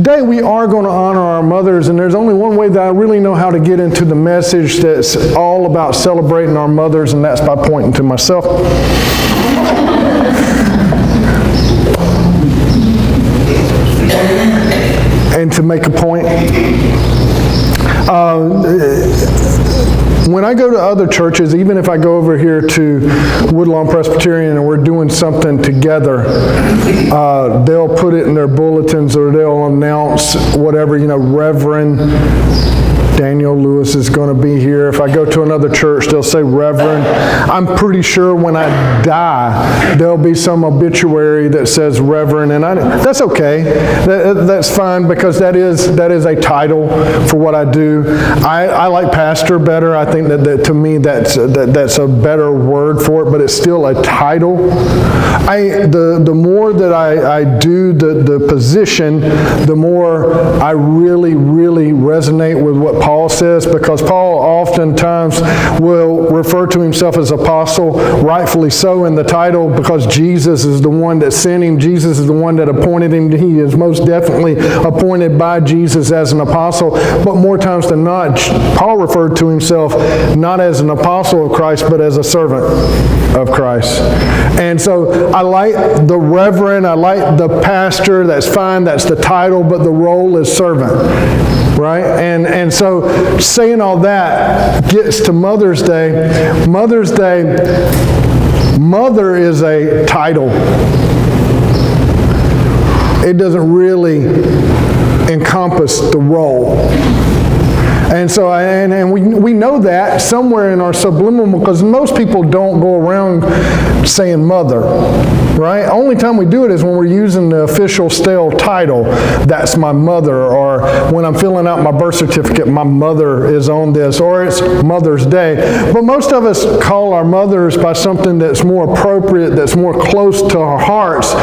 today we are going to honor our mothers, and there's only one way that I really know how to get into the message that's all about celebrating our mothers, and that's by pointing to myself. And to make a point. When I go to other churches, even if I go over here to Woodlawn Presbyterian and we're doing something together, they'll put it in their bulletins or they'll announce whatever, Reverend Daniel Lewis is going to be here. If I go to another church, they'll say Reverend. I'm pretty sure when I die, there'll be some obituary that says Reverend, and that's okay. That's fine, because that is a title for what I do. I like pastor better. I think that to me that's a better word for it, but it's still a title. The more that I do the position, the more I really resonate with what Paul says, because Paul oftentimes will refer to himself as apostle, rightfully so in the title, because Jesus is the one that sent him. Jesus is the one that appointed him. He is most definitely appointed by Jesus as an apostle, but more times than not, Paul referred to himself not as an apostle of Christ, but as a servant of Christ. And so I like the reverend, I like the pastor, that's fine, that's the title, but the role is servant. Right? And so saying all that gets to Mother's Day. Mother's Day, mother is a title. It doesn't really encompass the role. And so, and we know that somewhere in our subliminal, because most people don't go around saying mother, right? Only time we do it is when we're using the official stale title, that's my mother, or when I'm filling out my birth certificate, my mother is on this, or it's Mother's Day. But most of us call our mothers by something that's more appropriate, that's more close to our hearts.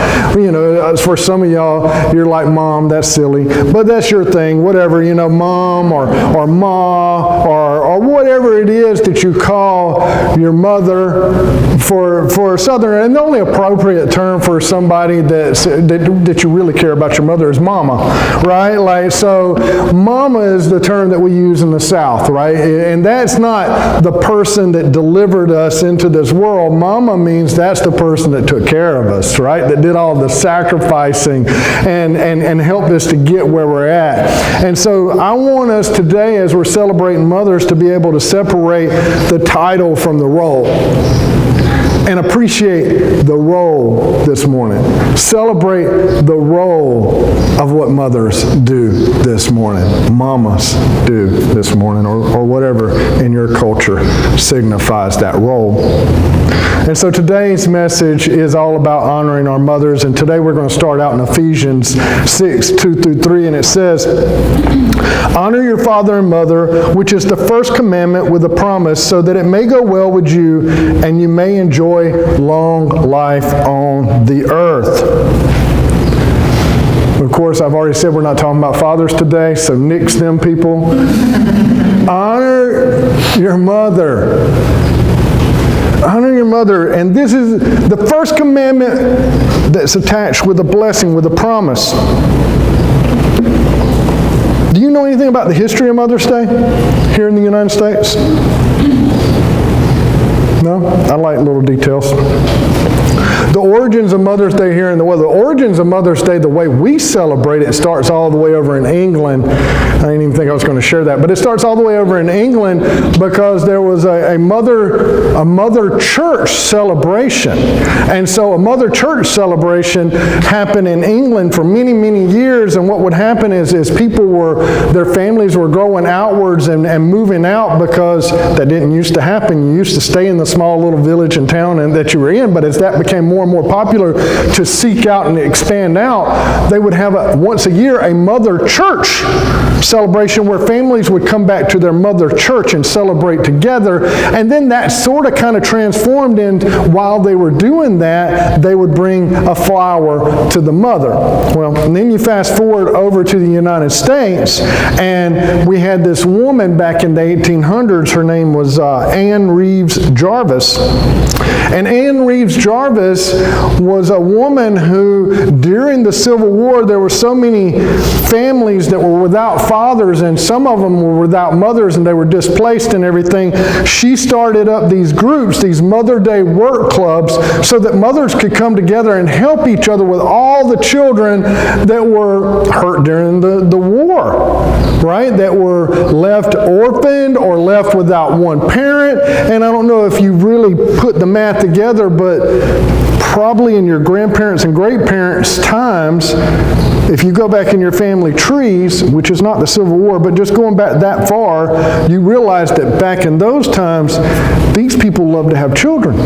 For some of y'all, you're like, Mom, that's silly, but that's your thing, whatever, Mom, or Ma, or whatever it is that you call your mother for Southern. And the only appropriate term for somebody that you really care about your mother is mama, right? So mama is the term that we use in the South, right? And that's not the person that delivered us into this world. Mama means that's the person that took care of us, right? That did all the sacrificing and helped us to get where we're at. And so I want us today, as we're celebrating mothers, to be able to separate the title from the role and appreciate the role this morning. Celebrate the role of what mothers do this morning, mamas do this morning, or whatever in your culture signifies that role. And so today's message is all about honoring our mothers, and today we're going to start out in Ephesians 6:2-3, and it says, "Honor your father and mother, which is the first commandment with a promise, so that it may go well with you and you may enjoy long life on the earth." Of course, I've already said we're not talking about fathers today, so nix them people. Honor your mother. Honor your mother. And this is the first commandment that's attached with a blessing, with a promise. Do you know anything about the history of Mother's Day here in the United States? No? I like little details. The origins of Mother's Day here in the origins of Mother's Day, the way we celebrate it, starts all the way over in England. I didn't even think I was going to share that, but it starts all the way over in England because there was a mother church celebration. And so a mother church celebration happened in England for many, many years, and what would happen is their families were growing outwards and moving out, because that didn't used to happen. You used to stay in the small little village and town that you were in, but as that became more and more popular to seek out and expand out, they would have once a year a mother church celebration where families would come back to their mother church and celebrate together. And then that sort of kind of transformed into, while they were doing that, they would bring a flower to the mother. Well, and then you fast forward over to the United States, and we had this woman back in the 1800s. Her name was Anne Reeves Jarvis. And Anne Reeves Jarvis was a woman who, during the Civil War, there were so many families that were without fathers, and some of them were without mothers, and they were displaced and everything. She started up these groups, these Mother Day work clubs, so that mothers could come together and help each other with all the children that were hurt during the war, right? That were left orphaned or left without one parent. And I don't know if you really put the math together, but probably in your grandparents and great-parents' times, if you go back in your family trees, which is not the Civil War, but just going back that far, you realize that back in those times, these people loved to have children.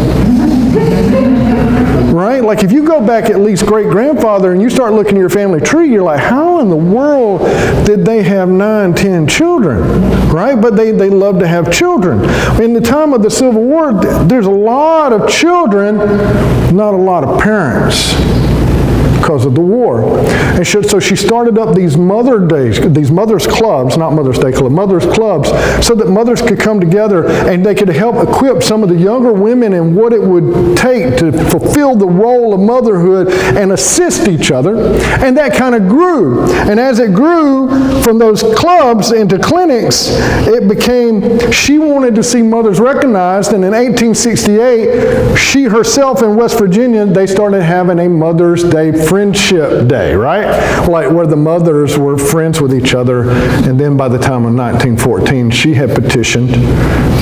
Right? Like if you go back at least great-grandfather and you start looking at your family tree, you're like, how in the world did they have 9, 10 children? Right? But they loved to have children. In the time of the Civil War, there's a lot of children, not a lot of parents, because of the war. And so she started up these mothers clubs, not Mother's Day Club, mothers clubs, so that mothers could come together and they could help equip some of the younger women in what it would take to fulfill the role of motherhood and assist each other. And that kind of grew. And as it grew from those clubs into clinics, it became, she wanted to see mothers recognized, and in 1868, she herself in West Virginia, they started having a Mother's Day Friendship Day, right? Like where the mothers were friends with each other. And then by the time of 1914, she had petitioned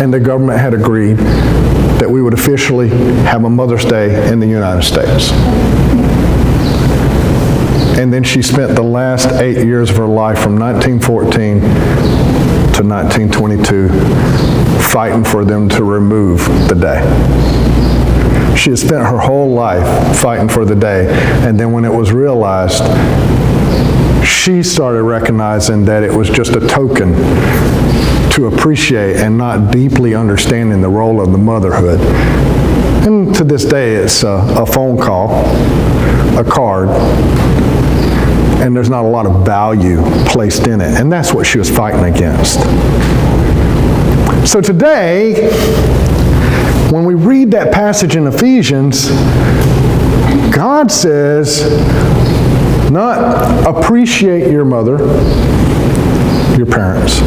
and the government had agreed that we would officially have a Mother's Day in the United States. And then she spent the last 8 years of her life from 1914 to 1922 fighting for them to remove the day. She had spent her whole life fighting for the day, and then when it was realized, she started recognizing that it was just a token to appreciate and not deeply understanding the role of the motherhood. And to this day, it's a phone call, a card, and there's not a lot of value placed in it, and that's what she was fighting against. So today, when we read that passage in Ephesians, God says, not appreciate your mother, your parents,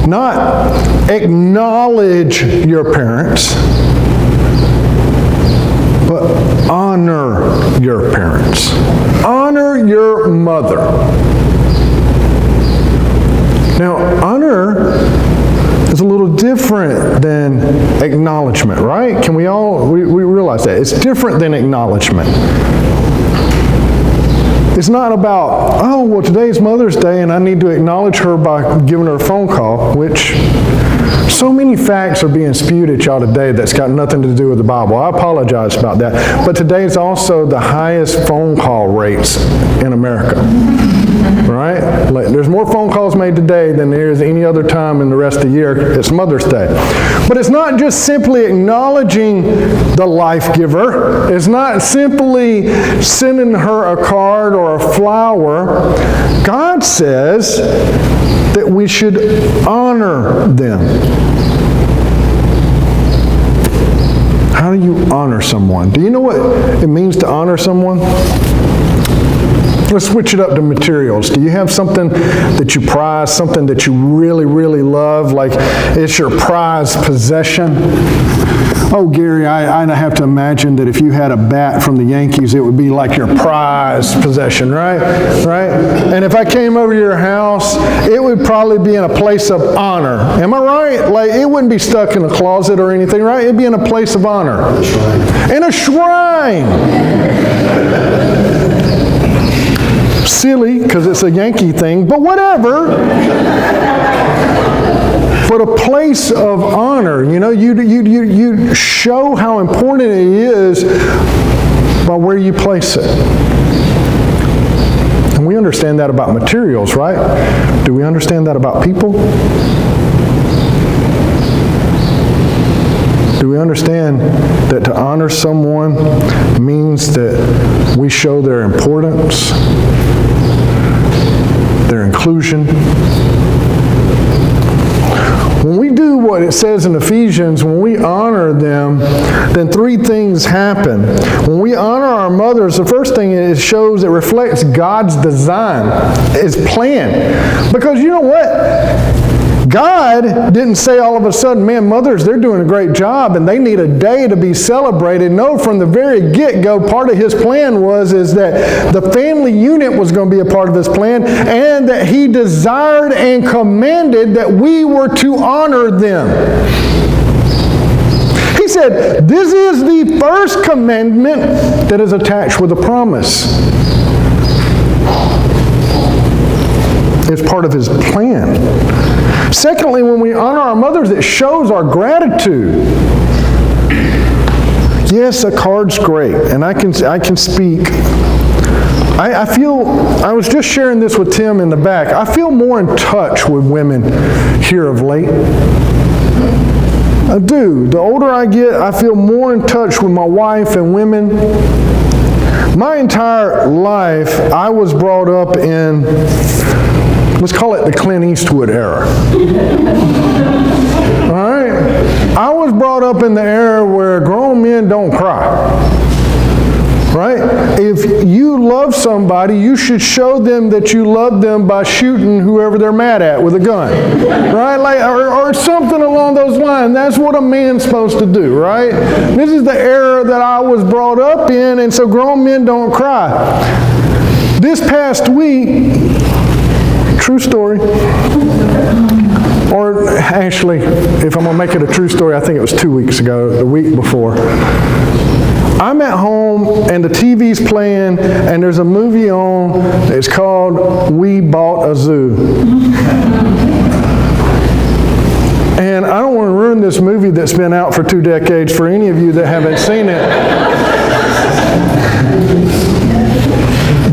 not acknowledge your parents, but honor your parents. Honor your mother. Now, honor is a little different than acknowledgement, right? Can we realize that? It's different than acknowledgement. It's not about, oh, well, today's Mother's Day and I need to acknowledge her by giving her a phone call, which so many facts are being spewed at y'all today that's got nothing to do with the Bible. I apologize about that. But today is also the highest phone call rates in America. Right? Like, there's more phone calls made today than there is any other time in the rest of the year. It's Mother's Day. But it's not just simply acknowledging the life giver. It's not simply sending her a card or a flower. God says that we should honor them. How do you honor someone? Do you know what it means to honor someone? Let's switch it up to materials. Do you have something that you prize, something that you really, really love, like it's your prized possession? Oh, Gary, I have to imagine that if you had a bat from the Yankees, it would be like your prized possession, right? Right? And if I came over to your house, it would probably be in a place of honor. Am I right? Like, it wouldn't be stuck in a closet or anything, right? It'd be in a place of honor. In a shrine. Silly, because it's a Yankee thing, but whatever. But a place of honor, you know, you show how important it is by where you place it. And we understand that about materials, right? Do we understand that about people? Do we understand that to honor someone means that we show their importance, their inclusion? When we do what it says in Ephesians, when we honor them, then three things happen. When we honor our mothers, the first thing it shows, it reflects God's design, His plan. Because you know what? God didn't say all of a sudden, man, mothers, they're doing a great job and they need a day to be celebrated. No, from the very get-go, part of His plan is that the family unit was going to be a part of His plan, and that He desired and commanded that we were to honor them. He said, this is the first commandment that is attached with a promise. It's part of His plan. Secondly, when we honor our mothers, it shows our gratitude. Yes, a card's great, and I can speak. I feel, I was just sharing this with Tim in the back, I feel more in touch with women here of late. I do. The older I get, I feel more in touch with my wife and women. My entire life, I was brought up in, let's call it the Clint Eastwood era. All right? I was brought up in the era where grown men don't cry. Right? If you love somebody, you should show them that you love them by shooting whoever they're mad at with a gun. Right? Like, or something along those lines. That's what a man's supposed to do, right? This is the era that I was brought up in, and so grown men don't cry. This past week, true story. Or actually, if I'm going to make it a true story, I think it was 2 weeks ago, the week before. I'm at home and the TV's playing and there's a movie on. It's called We Bought a Zoo. And I don't want to ruin this movie that's been out for 2 decades for any of you that haven't seen it.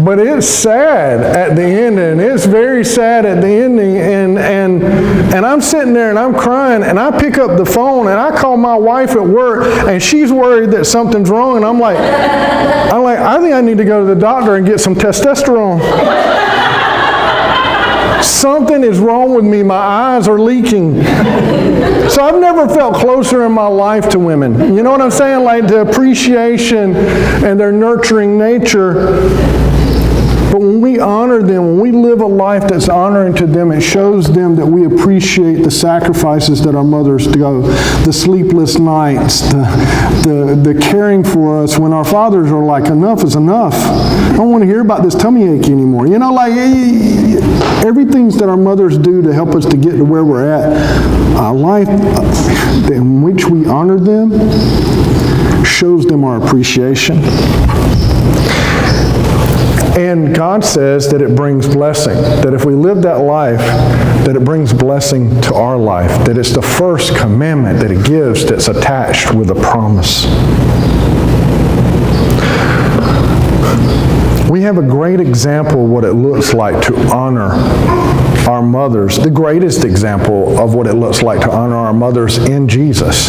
But it's sad at the ending. It's very sad at the ending. And I'm sitting there and I'm crying, and I pick up the phone and I call my wife at work, and she's worried that something's wrong. And I'm like, I think I need to go to the doctor and get some testosterone. Something is wrong with me. My eyes are leaking. So I've never felt closer in my life to women. You know what I'm saying? Like the appreciation and their nurturing nature. But when we honor them, when we live a life that's honoring to them, it shows them that we appreciate the sacrifices that our mothers go, the sleepless nights, the caring for us when our fathers are like, enough is enough. I don't want to hear about this tummy ache anymore. You know, like everything that our mothers do to help us to get to where we're at, a life in which we honor them shows them our appreciation. And God says that it brings blessing, that if we live that life, that it brings blessing to our life, that it's the first commandment that it gives that's attached with a promise. We have a great example of what it looks like to honor our mothers, the greatest example of what it looks like to honor our mothers in Jesus.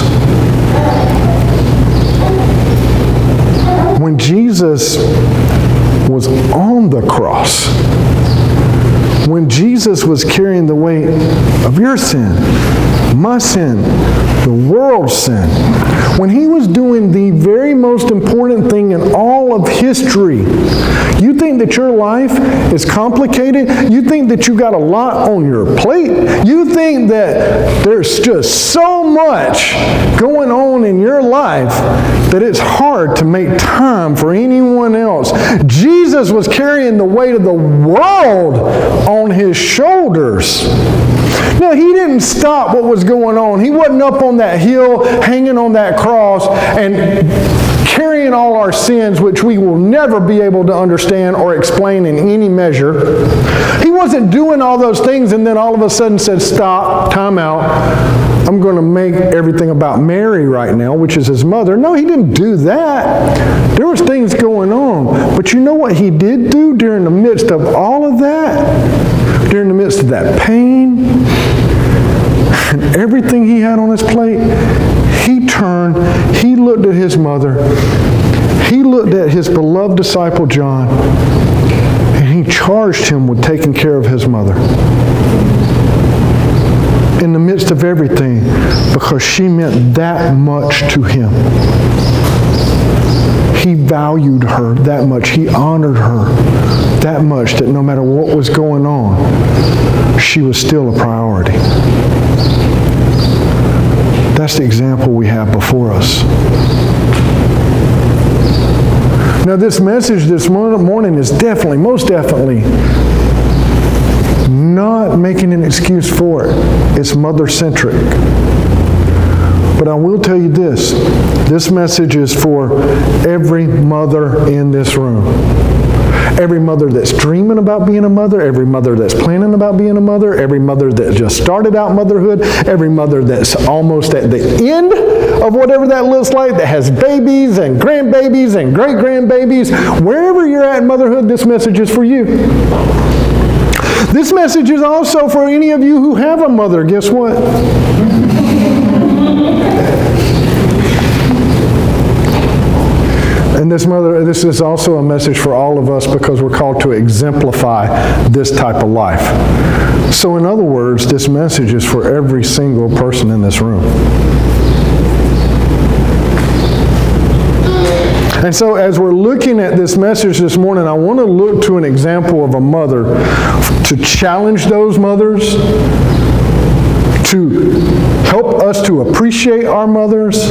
When Jesus was on the cross, when Jesus was carrying the weight of your sin, my sin, the world's sin, when He was doing the very most important thing in all of history, you think that your life is complicated? You think that you got a lot on your plate? You think that there's just so much going on in your life that it's hard to make time for anyone else? Jesus was carrying the weight of the world on His shoulders. Now, He didn't stop what was going on. He wasn't up on that hill, hanging on that cross, and carrying all our sins, which we will never be able to understand or explain in any measure. He wasn't doing all those things and then all of a sudden said, stop, time out. I'm going to make everything about Mary right now, which is His mother. No, He didn't do that. There was things going on. But you know what He did do during the midst of all of that? During the midst of that pain and everything He had on His plate, He turned, He looked at His mother, He looked at His beloved disciple John, and He charged him with taking care of His mother. In in the midst of everything because she meant that much to him. He valued her that much. He honored her that much that no matter what was going on, she was still a priority. That's the example we have before us. Now, this message this morning is definitely, most definitely, not making an excuse for it. It's mother-centric. But I will tell you this message is for every mother in this room. Every mother that's dreaming about being a mother, every mother that's planning about being a mother, every mother that just started out motherhood, every mother that's almost at the end of whatever that looks like, that has babies and grandbabies and great-grandbabies. Wherever you're at in motherhood, this message is for you. This message is also for any of you who have a mother. Guess what? And this is also a message for all of us because we're called to exemplify this type of life. So in other words, this message is for every single person in this room. And so as we're looking at this message this morning, I want to look to an example of a mother to challenge those mothers, to help us to appreciate our mothers,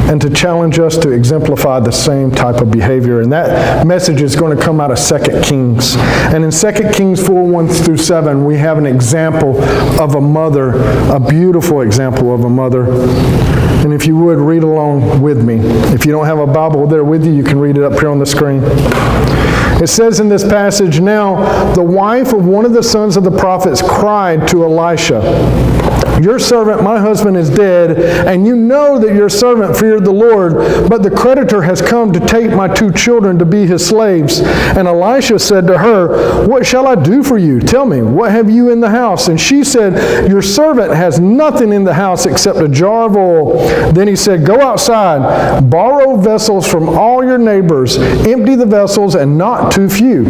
and to challenge us to exemplify the same type of behavior. And that message is going to come out of 2 Kings. And in 2 Kings 4:1-7, we have an example of a mother, a beautiful example of a mother. And if you would, read along with me. If you don't have a Bible there with you, you can read it up here on the screen. It says in this passage, "Now the wife of one of the sons of the prophets cried to Elisha, 'Your servant, my husband, is dead, and you know that your servant feared the Lord, but the creditor has come to take my 2 children to be his slaves.' And Elisha said to her, 'What shall I do for you? Tell me, what have you in the house?' And she said, 'Your servant has nothing in the house except a jar of oil.' Then he said, 'Go outside, borrow vessels from all your neighbors, empty the vessels and not too few.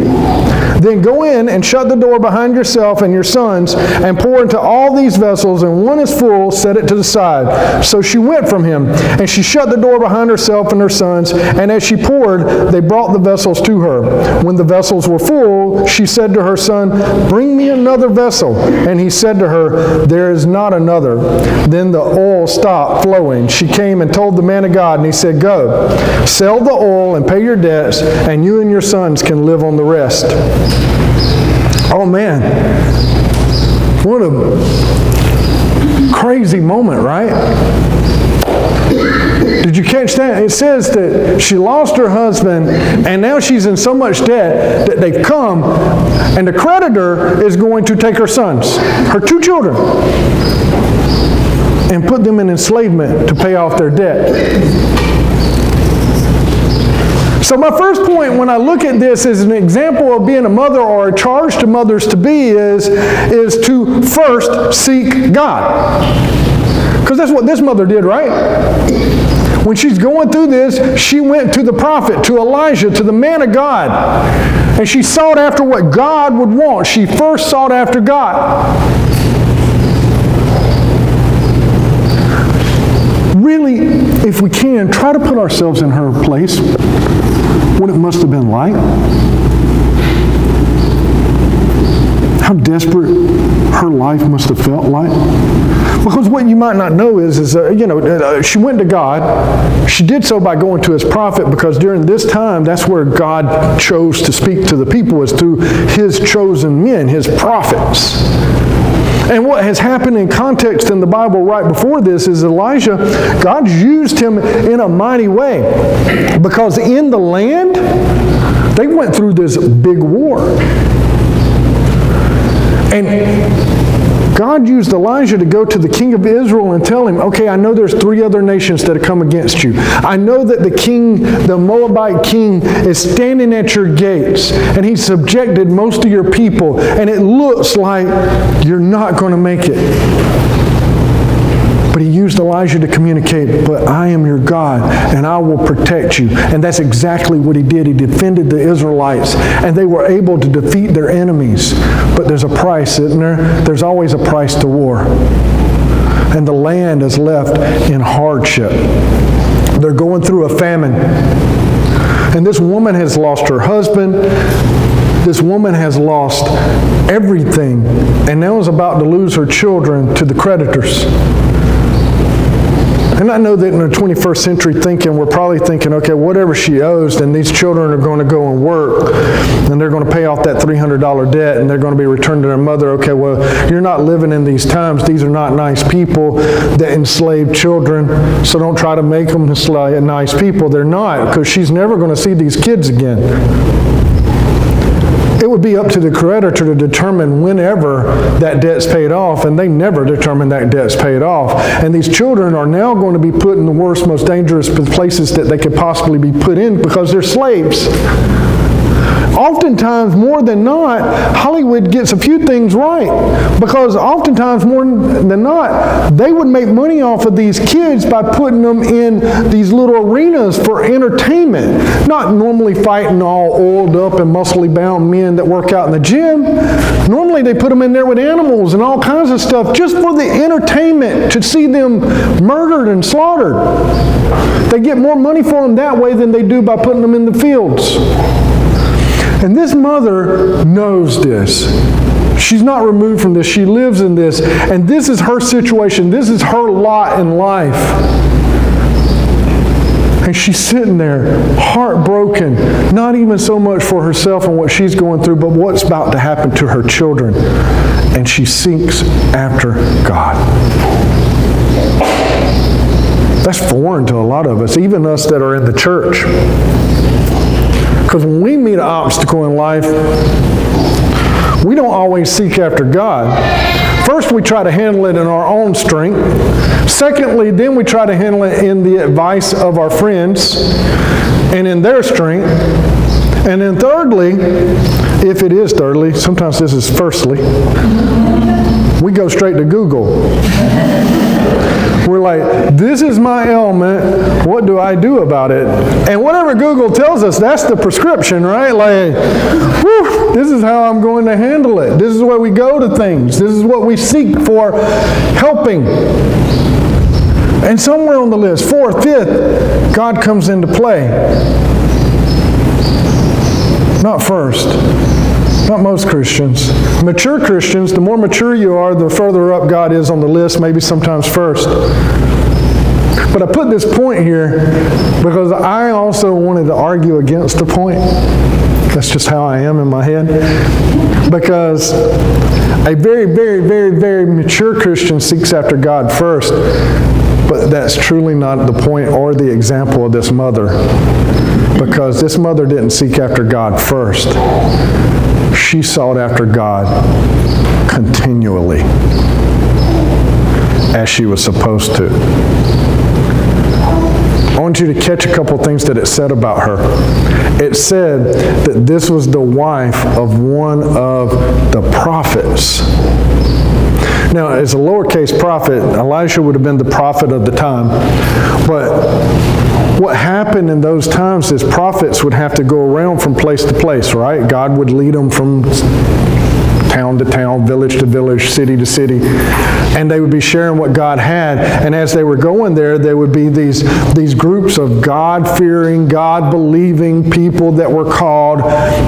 Then go in and shut the door behind yourself and your sons, and pour into all these vessels, and one is full, set it to the side.' So she went from him, and she shut the door behind herself and her sons, and as she poured, they brought the vessels to her. When the vessels were full, she said to her son, 'Bring me another vessel.' And he said to her, 'There is not another.' Then the oil stopped flowing. She came and told the man of God, and he said, 'Go, sell the oil and pay your debts, and you and your sons can live on the rest.'" Oh man, what a crazy moment, right? Did you catch that? It says that she lost her husband, and now she's in so much debt that they've come, and the creditor is going to take her sons, her 2 children, and put them in enslavement to pay off their debt. So my first point when I look at this as an example of being a mother, or a charge to mothers to be, is to first seek God. Because that's what this mother did, right? When she's going through this, she went to the prophet, to Elijah, to the man of God. And she sought after what God would want. She first sought after God. Really, if we can, try to put ourselves in her place. What it must have been like. How desperate her life must have felt like. Because what you might not know is she went to God. She did so by going to his prophet, because during this time, that's where God chose to speak to the people, is through his chosen men, his prophets. And what has happened in context in the Bible right before this is Elijah, God used him in a mighty way. Because in the land, they went through this big war. And God used Elijah to go to the king of Israel and tell him, okay, I know there's 3 other nations that have come against you. I know that the king, the Moabite king, is standing at your gates, and he subjected most of your people, and it looks like you're not going to make it. But he used Elijah to communicate, but I am your God, and I will protect you. And that's exactly what he did. He defended the Israelites, and they were able to defeat their enemies. But there's a price, isn't there? There's always a price to war. and the land is left in hardship. They're going through a famine. And this woman has lost her husband. This woman has lost everything, and now is about to lose her children to the creditors. And I know that in the 21st century thinking, we're probably thinking, okay, whatever she owes, then these children are going to go and work, and they're going to pay off that $300 debt, and they're going to be returned to their mother. Okay, well, you're not living in these times. These are not nice people that enslave children, so don't try to make them nice people. They're not, because she's never going to see these kids again. It would be up to the creditor to determine whenever that debt's paid off, and they never determine that debt's paid off. And these children are now going to be put in the worst, most dangerous places that they could possibly be put in because they're slaves. Oftentimes, more than not, Hollywood gets a few things right, because oftentimes, more than not, they would make money off of these kids by putting them in these little arenas for entertainment, not normally fighting all oiled up and muscly bound men that work out in the gym. Normally, they put them in there with animals and all kinds of stuff just for the entertainment, to see them murdered and slaughtered. They get more money for them that way than they do by putting them in the fields. And this mother knows this. She's not removed from this. She lives in this. And this is her situation. This is her lot in life. And she's sitting there, heartbroken, not even so much for herself and what she's going through, but what's about to happen to her children. And she seeks after God. That's foreign to a lot of us, even us that are in the church. Because when we meet an obstacle in life, we don't always seek after God. First, we try to handle it in our own strength. Secondly, then we try to handle it in the advice of our friends and in their strength. And then thirdly, if it is thirdly, sometimes this is firstly, we go straight to Google. We're like, this is my ailment, what do I do about it? And whatever Google tells us, that's the prescription, right? Like, whew, this is how I'm going to handle it. This is where we go to things. This is what we seek for helping. And somewhere on the list, fourth, fifth, God comes into play. Not first. Not most Christians. Mature Christians, the more mature you are, the further up God is on the list, maybe sometimes first. But I put this point here because I also wanted to argue against the point. That's just how I am in my head. Because a very, very, very, very mature Christian seeks after God first. But that's truly not the point or the example of this mother. Because this mother didn't seek after God first. She sought after God continually, as she was supposed to. I want you to catch a couple things that it said about her. It said that this was the wife of one of the prophets. Now, as a lowercase prophet, Elisha would have been the prophet of the time. But what happened in those times is prophets would have to go around from place to place, right? God would lead them from town to town, village to village, city to city, and they would be sharing what God had. And as they were going there would be these groups of God-fearing, God-believing people that were called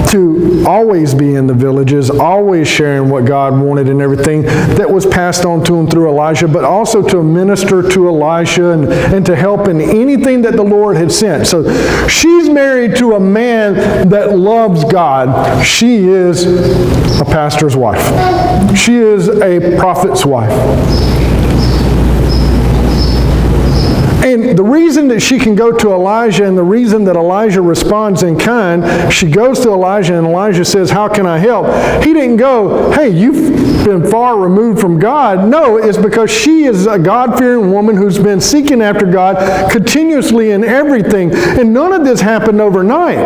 to always be in the villages, always sharing what God wanted and everything that was passed on to them through Elijah, but also to minister to Elisha and to help in anything that the Lord had sent. So she's married to a man that loves God. She is a pastor's wife. She is a prophet's wife. And the reason that she can go to Elijah and the reason that Elijah responds in kind, she goes to Elijah and Elijah says, how can I help? He didn't go, hey, you've been far removed from God. No, it's because she is a God-fearing woman who's been seeking after God continuously in everything. And none of this happened overnight.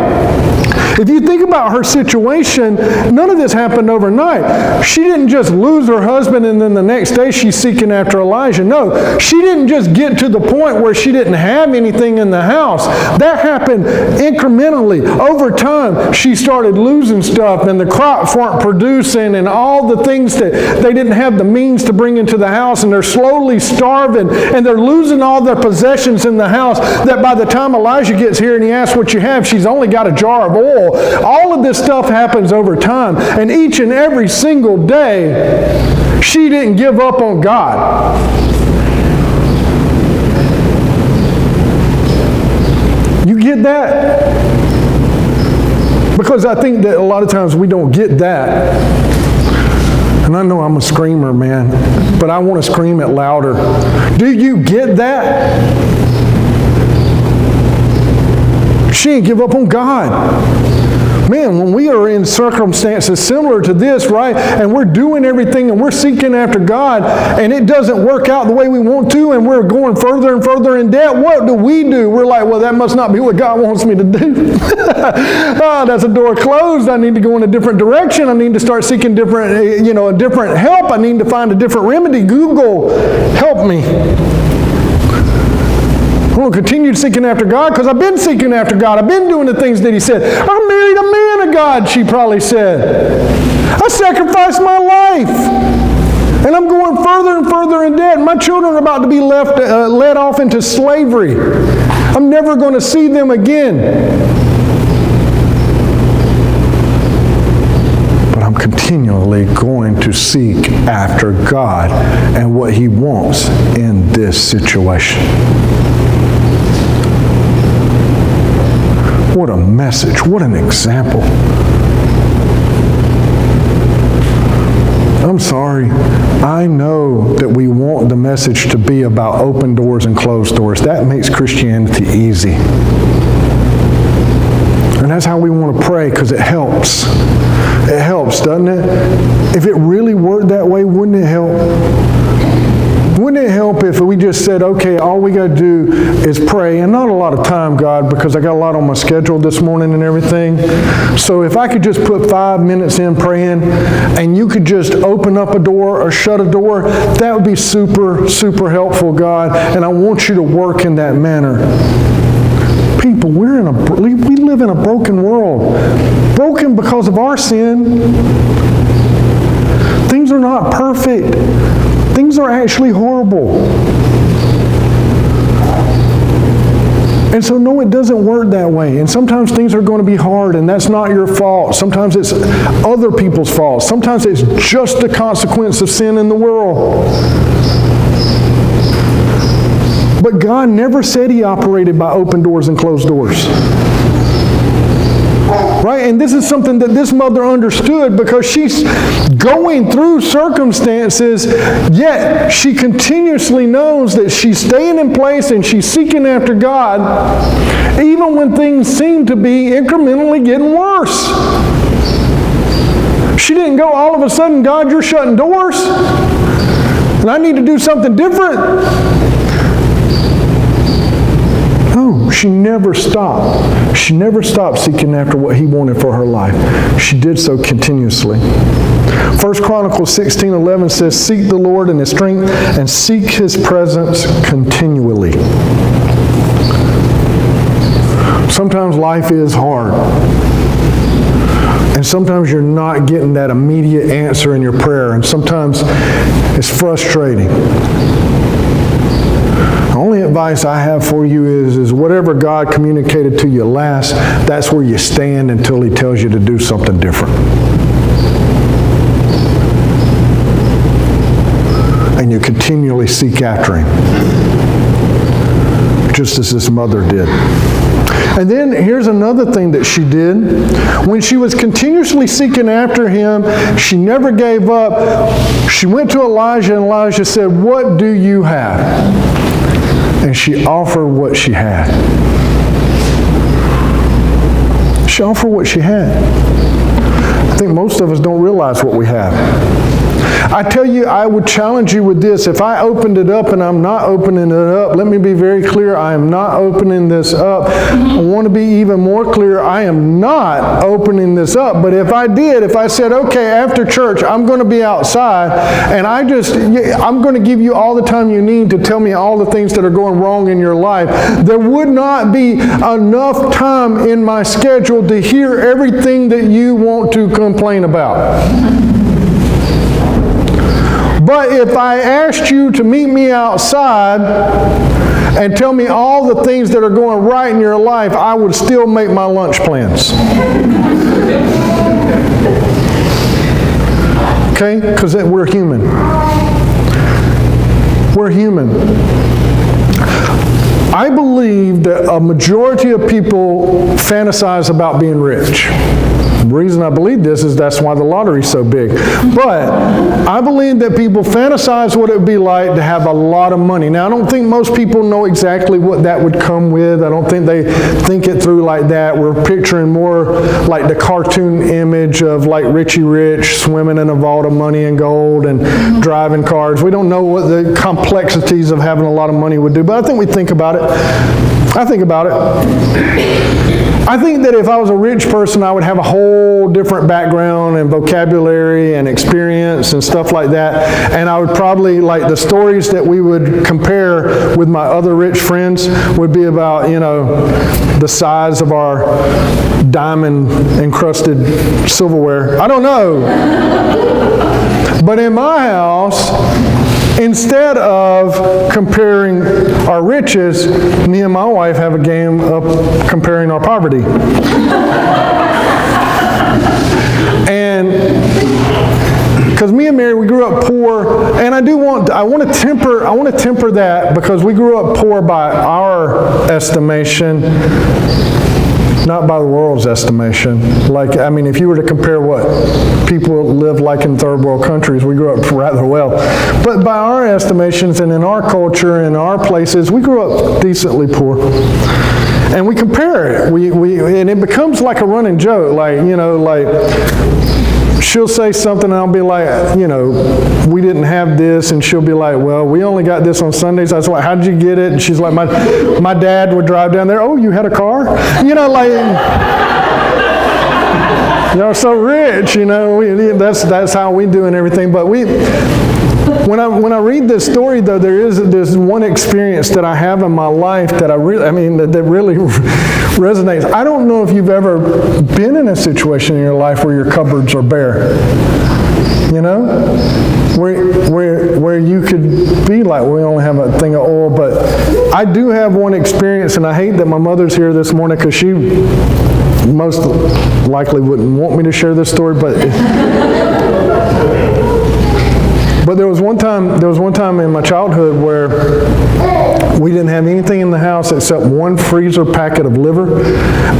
If you think about her situation, none of this happened overnight. She didn't just lose her husband and then the next day she's seeking after Elijah. No, she didn't just get to the point where she didn't have anything in the house. That happened incrementally. Over time, she started losing stuff and the crops weren't producing and all the things that they didn't have the means to bring into the house, and they're slowly starving and they're losing all their possessions in the house, that by the time Elijah gets here and he asks what you have, she's only got a jar of oil. All of this stuff happens over time, and each and every single day she didn't give up on God. You get that? Because I think that a lot of times we don't get that. And I know I'm a screamer, man, but I want to scream it louder. Do you get that? She didn't give up on God. Man, when we are in circumstances similar to this, right, and we're doing everything and we're seeking after God, and it doesn't work out the way we want to, and we're going further and further in debt, what do? We're like, well, that must not be what God wants me to do. Oh, that's a door closed. I need to go in a different direction. I need to start seeking different help. I need to find a different remedy. Google, help me. I'm going to continue seeking after God because I've been seeking after God. I've been doing the things that He said. I married a man of God, she probably said. I sacrificed my life. And I'm going further and further in debt. My children are about to be led off into slavery. I'm never going to see them again. But I'm continually going to seek after God and what He wants in this situation. What a message. What an example. I'm sorry. I know that we want the message to be about open doors and closed doors. That makes Christianity easy. And that's how we want to pray, because it helps. It helps, doesn't it? If it really worked that way, wouldn't it help? Wouldn't it help if we just said, okay, all we got to do is pray, and not a lot of time, God, because I got a lot on my schedule this morning and everything. So if I could just put 5 minutes in praying, and you could just open up a door or shut a door, that would be super, super helpful, God, and I want you to work in that manner. People, we live in a broken world. Broken because of our sin. Things are not perfect. Things are actually horrible. And so, no, it doesn't work that way. And sometimes things are going to be hard, and that's not your fault. Sometimes it's other people's fault. Sometimes it's just the consequence of sin in the world. But God never said He operated by open doors and closed doors. Right? And this is something that this mother understood, because she's going through circumstances, yet she continuously knows that she's staying in place and she's seeking after God, even when things seem to be incrementally getting worse. She didn't go all of a sudden, God, you're shutting doors, and I need to do something different. No, she never stopped. She never stopped seeking after what He wanted for her life. She did so continuously. 1 Chronicles 16:11 says, seek the Lord in His strength and seek His presence continually. Sometimes life is hard. And sometimes you're not getting that immediate answer in your prayer. And sometimes it's frustrating. The only advice I have for you is whatever God communicated to you last, that's where you stand until He tells you to do something different. And you continually seek after Him, just as this mother did. And then here's another thing that she did. When she was continuously seeking after Him, she never gave up. She went to Elijah, and Elijah said, what do you have? And she offered what she had. She offered what she had. I think most of us don't realize what we have. I tell you, I would challenge you with this. If I opened it up and I'm not opening it up, let me be very clear, I am not opening this up. I want to be even more clear, I am not opening this up. But if I did, if I said, okay, after church, I'm going to be outside, and I'm going to give you all the time you need to tell me all the things that are going wrong in your life, there would not be enough time in my schedule to hear everything that you want to complain about. But if I asked you to meet me outside and tell me all the things that are going right in your life, I would still make my lunch plans. Okay? Because we're human. We're human. I believe that a majority of people fantasize about being rich. The reason I believe this is that's why the lottery is so big. But I believe that people fantasize what it would be like to have a lot of money. Now, I don't think most people know exactly what that would come with. I don't think they think it through like that. We're picturing more like the cartoon image of like Richie Rich swimming in a vault of money and gold and driving cars. We don't know what the complexities of having a lot of money would do, but I think we think about it. I think about it. I think that if I was a rich person, I would have a whole different background and vocabulary and experience and stuff like that. And I would probably, like the stories that we would compare with my other rich friends would be about, the size of our diamond encrusted silverware. I don't know. But in my house, instead of comparing our riches, me and my wife have a game of comparing our poverty. And because me and Mary, we grew up poor, and I want to temper that, because we grew up poor by our estimation, not by the world's estimation. If you were to compare what people live like in third world countries, we grew up rather well. But by our estimations and in our culture and our places, we grew up decently poor. And we compare it. And it becomes like a running joke. She'll say something and I'll be like, we didn't have this, and she'll be like, well, we only got this on Sundays. I was like, how did you get it? And she's like, my dad would drive down there. Oh, you had a car? Y'all so rich, that's how we do and everything. But when I read this story, though, there's one experience that I have in my life that that really resonates. I don't know if you've ever been in a situation in your life where your cupboards are bare. Where you could be like, we only have a thing of oil. But I do have one experience, and I hate that my mother's here this morning, because she most likely wouldn't want me to share this story, but there was one time in my childhood where we didn't have anything in the house except one freezer packet of liver,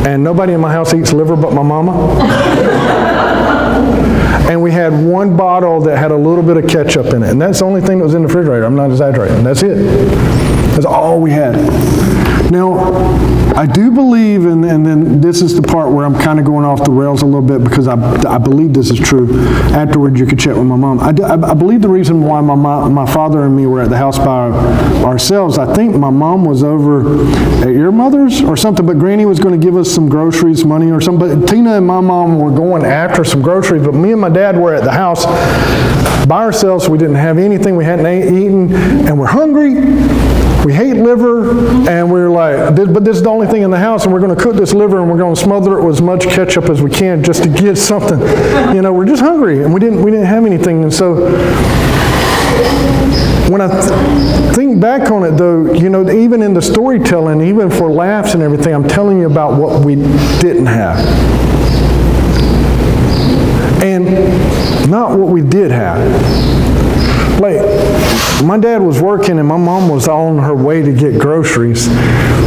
and nobody in my house eats liver but my mama. And we had one bottle that had a little bit of ketchup in it, and that's the only thing that was in the refrigerator. I'm not exaggerating. That's it. That's all we had. Now, I do believe, and then this is the part where I'm kind of going off the rails a little bit, because I believe this is true. Afterwards, you could check with my mom. I believe the reason why my father and me were at the house by ourselves, I think my mom was over at your mother's or something, but Granny was going to give us some groceries, money or something. But Tina and my mom were going after some groceries, but me and my dad were at the house by ourselves. We didn't have anything. We hadn't eaten, and we're hungry. We hate liver, and we're like, but this is the only thing in the house, and we're going to cook this liver, and we're going to smother it with as much ketchup as we can just to get something. We're just hungry, and we didn't have anything. And so when I think back on it, though, even in the storytelling, even for laughs and everything, I'm telling you about what we didn't have. And not what we did have. Like, my dad was working and my mom was on her way to get groceries.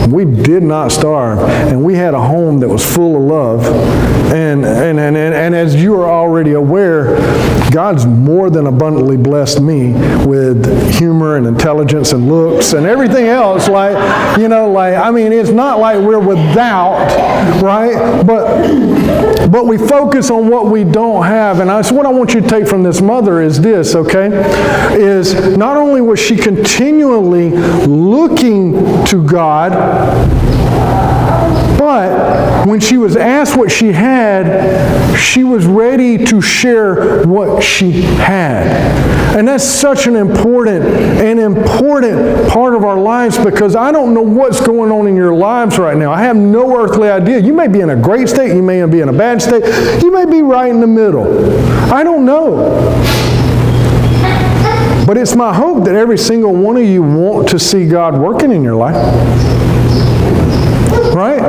We did not starve, and we had a home that was full of love. And as you are already aware, God's more than abundantly blessed me with humor and intelligence and looks and everything else. It's not like we're without, right? But we focus on what we don't have. And that's what I want you to take from this mother is this, okay? Is not only was she continually looking to God, but when she was asked what she had, she was ready to share what she had. And that's such an important part of our lives, because I don't know what's going on in your lives right now. I have no earthly idea. You may be in a great state, you may be in a bad state, you may be right in the middle. I don't know. But it's my hope that every single one of you want to see God working in your life. Right?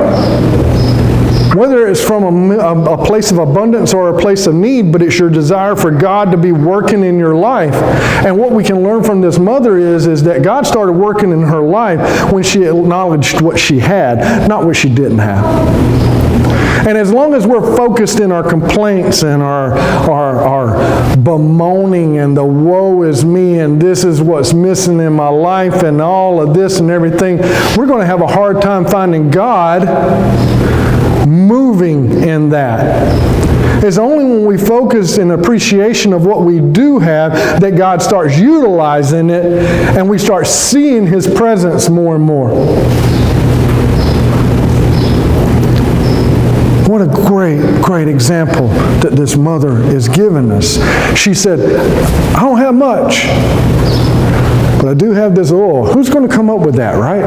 Whether it's from a place of abundance or a place of need, but it's your desire for God to be working in your life. And what we can learn from this mother is that God started working in her life when she acknowledged what she had, not what she didn't have. And as long as we're focused in our complaints and our bemoaning and the woe is me and this is what's missing in my life and all of this and everything, we're going to have a hard time finding God moving in that. It's only when we focus in appreciation of what we do have that God starts utilizing it and we start seeing His presence more and more. What a great example that this mother is giving us. She said, I don't have much, but I do have this oil. Who's going to come up with that, right?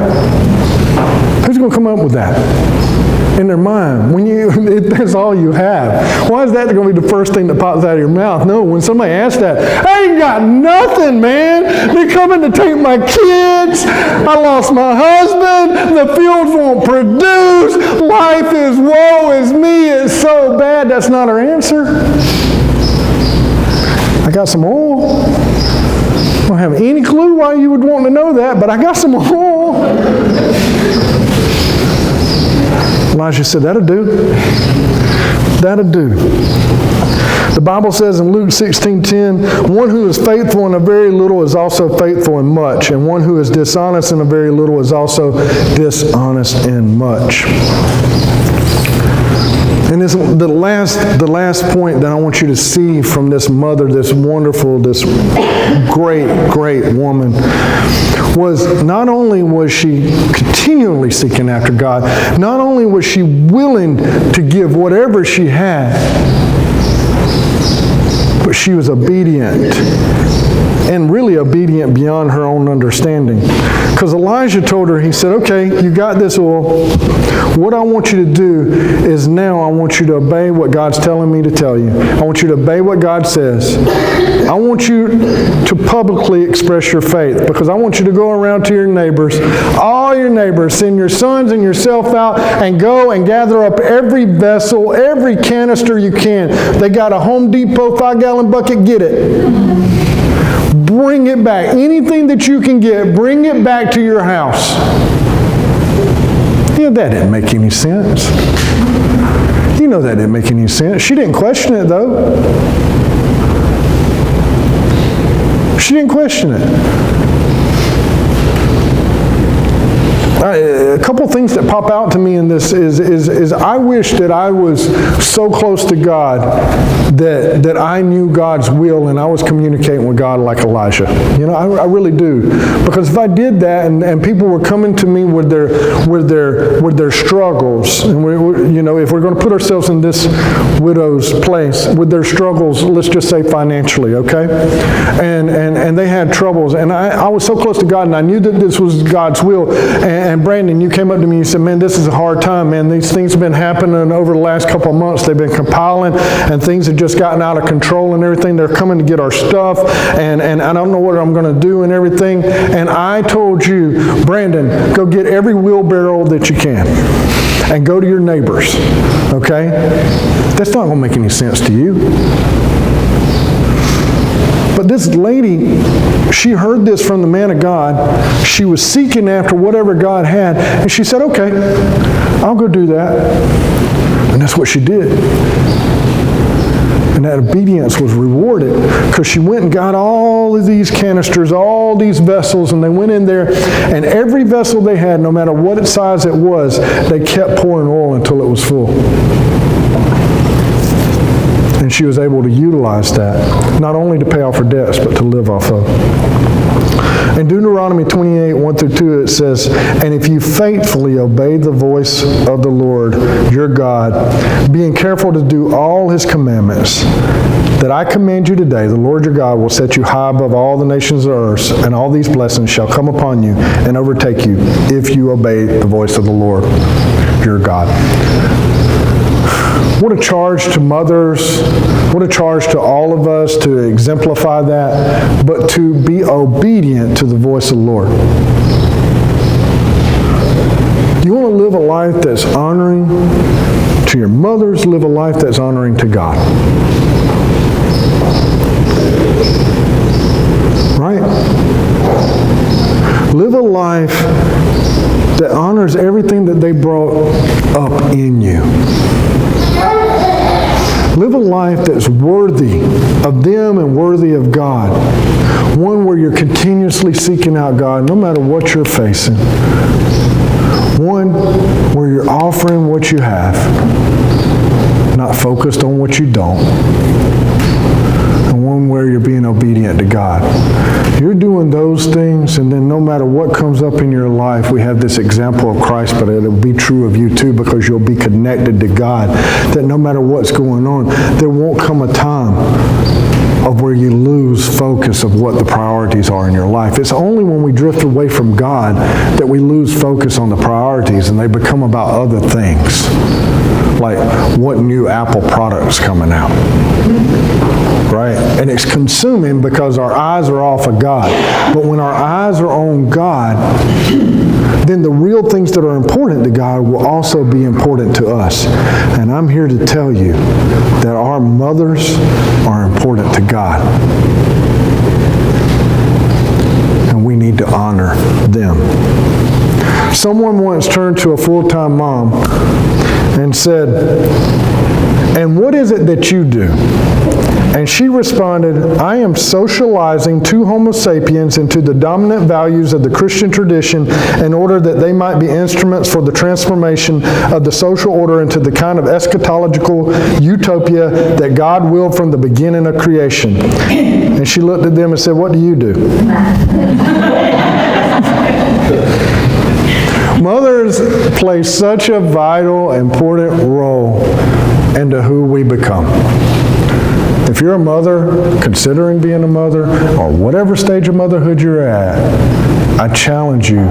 Who's going to come up with that? In their mind, that's all you have. Why is that going to be the first thing that pops out of your mouth? No, when somebody asks that, I ain't got nothing, man. They're coming to take my kids. I lost my husband. The fields won't produce. Life is woe is me. It's so bad. That's not her answer. I got some oil. I don't have any clue why you would want to know that, but I got some oil. Elijah said, that'll do. That'll do. The Bible says in Luke 16:10, one who is faithful in a very little is also faithful in much, and one who is dishonest in a very little is also dishonest in much. And this, the last point that I want you to see from this mother, this wonderful, this great woman, was not only was she continually seeking after God, not only was she willing to give whatever she had, but she was obedient. And really obedient beyond her own understanding. Because Elijah told her, he said, okay, you got this oil. What I want you to do is now I want you to obey what God's telling me to tell you. I want you to obey what God says. I want you to publicly express your faith, because I want you to go around to your neighbors, all your neighbors, send your sons and yourself out and go and gather up every vessel, every canister you can. They got a Home Depot 5-gallon bucket, get it. Bring it back. Anything that you can get, bring it back to your house. You know, that didn't make any sense. You know that didn't make any sense. She didn't question it, though. She didn't question it. A couple things that pop out to me in this is I wish that I was so close to God that I knew God's will and I was communicating with God like Elijah. You know, I really do. Because if I did that and people were coming to me with their struggles, and if we're going to put ourselves in this widow's place with their struggles, let's just say financially, okay? And they had troubles, and I was so close to God, and I knew that this was God's will. And Brandon, you came up to me and you said, man, this is a hard time, man. These things have been happening over the last couple of months. They've been compiling, and things have just gotten out of control and everything. They're coming to get our stuff, and I don't know what I'm going to do and everything. And I told you, Brandon, go get every wheelbarrow that you can and go to your neighbors, okay? That's not going to make any sense to you. But this lady, she heard this from the man of God. She was seeking after whatever God had, and she said, okay, I'll go do that. And that's what she did. And that obedience was rewarded because she went and got all of these canisters, all these vessels, and they went in there, and every vessel they had, no matter what size it was, they kept pouring oil until it was full. And she was able to utilize that, not only to pay off her debts, but to live off of. In Deuteronomy 28, 1-2, it says, and if you faithfully obey the voice of the Lord your God, being careful to do all his commandments that I command you today, the Lord your God will set you high above all the nations of the earth, and all these blessings shall come upon you and overtake you if you obey the voice of the Lord your God. What a charge to mothers, what a charge to all of us to exemplify that, but to be obedient to the voice of the Lord. You want to live a life that's honoring to your mothers, live a life that's honoring to God. Right? Live a life that honors everything that they brought up in you. Live a life that's worthy of them and worthy of God. One where you're continuously seeking out God no matter what you're facing. One where you're offering what you have, not focused on what you don't. And one where you're being obedient to God. You're doing those things, and then no matter what comes up in your life, we have this example of Christ, but it'll be true of you too, because you'll be connected to God, that no matter what's going on, there won't come a time of where you lose focus of what the priorities are in your life. It's only when we drift away from God that we lose focus on the priorities and they become about other things. Like what new Apple product's coming out. Right? And it's consuming because our eyes are off of God. But when our eyes are on God, then the real things that are important to God will also be important to us. And I'm here to tell you that our mothers are important to God. And we need to honor them. Someone once turned to a full-time mom and said, "And what is it that you do?" And she responded, "I am socializing two Homo sapiens into the dominant values of the Christian tradition in order that they might be instruments for the transformation of the social order into the kind of eschatological utopia that God willed from the beginning of creation." And she looked at them and said, "What do you do?" Mothers play such a vital, important role into who we become. If you're a mother, considering being a mother, or whatever stage of motherhood you're at, I challenge you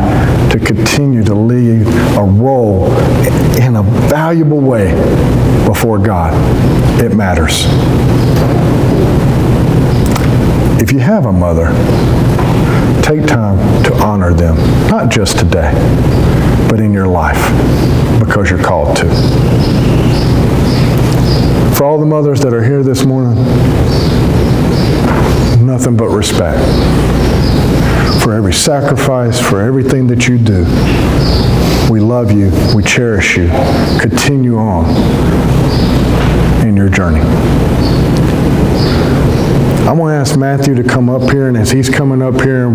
to continue to lead a role in a valuable way before God. It matters. If you have a mother, take time to honor them, not just today, but in your life, because you're called to. For all the mothers that are here this morning, nothing but respect for every sacrifice, for everything that you do. We love you. We cherish you. Continue on in your journey. I want to ask Matthew to come up here, and as he's coming up here, and we're